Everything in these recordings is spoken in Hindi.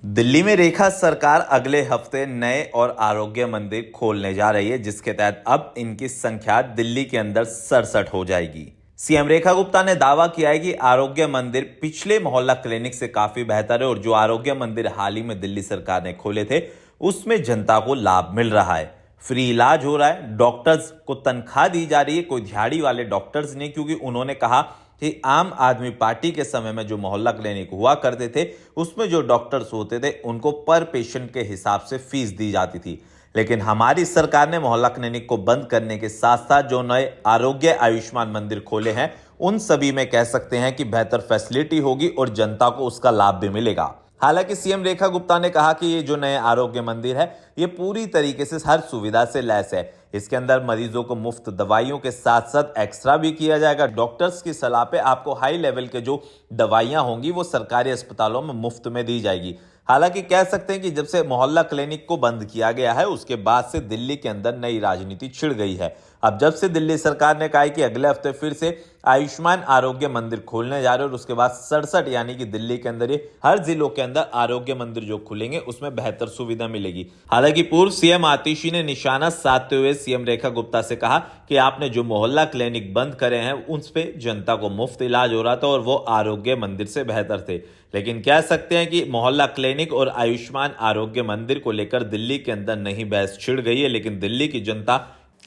दिल्ली में रेखा सरकार अगले हफ्ते नए और आरोग्य मंदिर खोलने जा रही है, जिसके तहत अब इनकी संख्या दिल्ली के अंदर 67 हो जाएगी। सीएम रेखा गुप्ता ने दावा किया है कि आरोग्य मंदिर पिछले मोहल्ला क्लिनिक से काफी बेहतर है और जो आरोग्य मंदिर हाल ही में दिल्ली सरकार ने खोले थे उसमें जनता को लाभ मिल रहा है। फ्री इलाज हो रहा है, डॉक्टर्स को तनख्वाह दी जा रही है, कोई दिहाड़ी वाले डॉक्टर्स नहीं, क्योंकि उन्होंने कहा कि आम आदमी पार्टी के समय में जो मोहल्ला क्लिनिक हुआ करते थे उसमें जो डॉक्टर्स होते थे उनको पर पेशेंट के हिसाब से फीस दी जाती थी। लेकिन हमारी सरकार ने मोहल्ला क्लिनिक को बंद करने के साथ साथ जो नए आरोग्य आयुष्मान मंदिर खोले हैं उन सभी में कह सकते हैं कि बेहतर फैसिलिटी होगी और जनता को उसका लाभ भी मिलेगा। हालांकि सीएम रेखा गुप्ता ने कहा कि ये जो नए आरोग्य मंदिर है ये पूरी तरीके से हर सुविधा से लैस है। इसके अंदर मरीजों को मुफ्त दवाइयों के साथ साथ एक्सरा भी किया जाएगा। डॉक्टर्स की सलाह पे आपको हाई लेवल के जो दवाइयां होंगी वो सरकारी अस्पतालों में मुफ्त में दी जाएगी। हालांकि कह सकते हैं कि जब से मोहल्ला क्लिनिक को बंद किया गया है उसके बाद से दिल्ली के अंदर नई राजनीति छिड़ गई है। अब जब से दिल्ली सरकार ने कहा कि अगले हफ्ते फिर से आयुष्मान आरोग्य मंदिर खोलने जा रहे हैं और उसके बाद 67 यानी कि दिल्ली के अंदर ये हर जिलों के अंदर आरोग्य मंदिर जो खुलेंगे उसमें बेहतर सुविधा मिलेगी। हालांकि पूर्व सीएम आतिशी ने निशाना साधते हुए सीएम रेखा गुप्ता से कहा कि आपने जो मोहल्ला क्लिनिक बंद करे हैं उस पे जनता को मुफ्त इलाज हो रहा था और वो आरोग्य मंदिर से बेहतर थे। लेकिन कह सकते हैं कि मोहल्ला क्लिनिक और आयुष्मान आरोग्य मंदिर को लेकर दिल्ली के अंदर नहीं बहस छिड़ गई है, लेकिन दिल्ली की जनता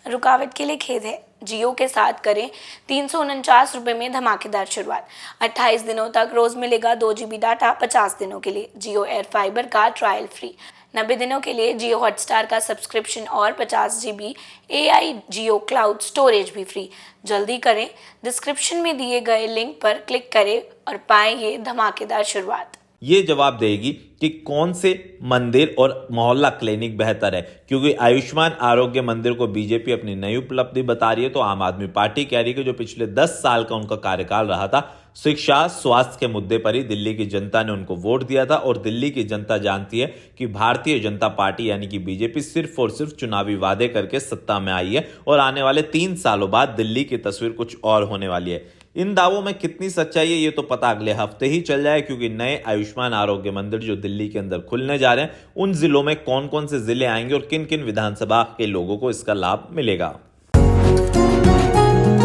रुकावट के लिए खेद है। जियो के साथ करें 349 रुपए में धमाकेदार शुरुआत। 28 दिनों तक रोज मिलेगा 2 GB डाटा 50 दिनों के लिए। जियो एयर फाइबर का ट्रायल फ्री। 90 दिनों के लिए जियो हॉटस्टार का सब्सक्रिप्शन और 50 GB AI जियो क्लाउड स्टोरेज भी फ्री। जल्दी करें, डिस्क्रिप्शन में दिए गए लिंक पर क्लिक करें और पाएं ये धमाकेदार शुरुआत। ये जवाब देगी कि कौन से मंदिर और मोहल्ला क्लिनिक बेहतर है, क्योंकि आयुष्मान आरोग्य मंदिर को बीजेपी अपनी नई उपलब्धि बता रही है तो आम आदमी पार्टी कह रही है कि जो पिछले 10 साल का उनका कार्यकाल रहा था शिक्षा स्वास्थ्य के मुद्दे पर ही दिल्ली की जनता ने उनको वोट दिया था। और दिल्ली की जनता जानती है कि भारतीय जनता पार्टी यानी कि बीजेपी सिर्फ और सिर्फ चुनावी वादे करके सत्ता में आई है और आने वाले 3 सालों बाद दिल्ली की तस्वीर कुछ और होने वाली है। इन दावों में कितनी सच्चाई है ये तो पता अगले हफ्ते ही चल जाए, क्योंकि नए आयुष्मान आरोग्य मंदिर जो दिल्ली के अंदर खुलने जा रहे हैं उन जिलों में कौन कौन से जिले आएंगे और किन किन विधानसभा के लोगों को इसका लाभ मिलेगा।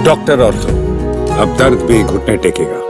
डॉक्टर ऑर्थो, अब दर्द भी घुटने टेकेगा।